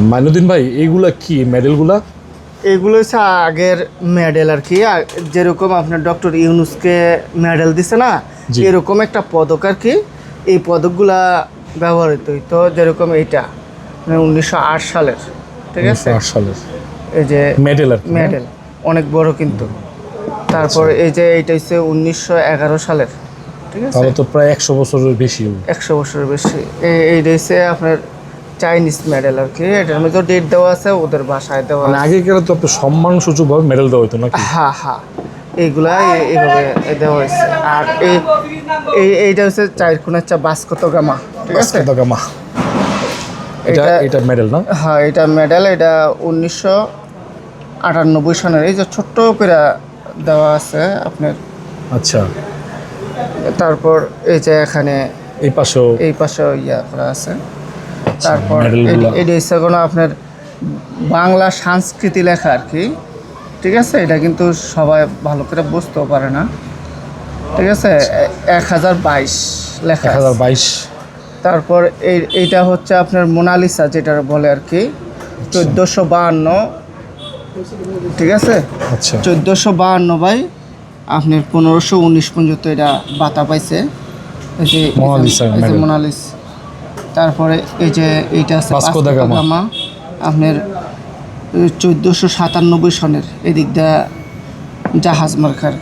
মাইনুদ্দিন ভাই এইগুলা কি মেডেলগুলা? এগুলো হচ্ছে আগের মেডেল আর কি, যেরকম আপনার ডক্টর ইউনুসকে মেডেল দিছে না, জি। এরকম একটা পদক আর কি। এই পদকগুলা ব্যবহৃত হইতো, যেরকম এইটা 1908 সালের, ঠিক আছে? 1908 সালের এই যে মেডেল আর কি, না? মেডেল অনেক বড় কিন্তু। তারপর এই যে এইটা হচ্ছে 1911 সালের, ঠিক আছে? তাহলে তো প্রায় 100 বছরের বেশি। 100 বছরের বেশি। এইটা হচ্ছে আপনার চাইনিজ মেডেল আর কি, এটার মধ্যে ডেট দেওয়া আছে, ওদের ভাষায় দেওয়া মানে আছে। আগে কেন তো আপনার সম্মানসূচকভাবে মেডেল দেওয়া হতো নাকি? হ্যাঁ হ্যাঁ, এইগুলা এইভাবে দেওয়া হয়েছে। আর এইটা হচ্ছে চারকোনার বাস্কত গামা, ঠিক আছে? বাস্কেটগামা। এটা এটা মেডেল না? হ্যাঁ, এটা মেডেল। এটা 1998 সনের, এই যে ছোট্ট করে দেওয়া আছে আপনার। আচ্ছা, তারপর এই যে এখানে এই পাশেও এই পাশে ইয়া করা আছে। তারপর মেডেলগুলা। এটা হচ্ছে কোনো আপনার বাংলা সংস্কৃতি লেখা আর কি, ঠিক আছে? এটা কিন্তু সবাই ভালো করে বুঝতেও পারে না, ঠিক আছে? 1022 লেখা আছে। 1022। তারপর এইটা হচ্ছে আপনার মোনালিসা, যেটা বলে আর কি, 1452, ঠিক আছে? আচ্ছা, 1452 বাই আপনার 1519 পর্যন্ত এটা বাতা পাইছে। এই যে মোনালিসা এই যে medal। মোনালিস। তারপরে এই যে এইটা আছে ভাস্কো দা গামা। গামা, আপনার 1497 সনের, এদিক দিয়ে জাহাজ মার্কা আর কি।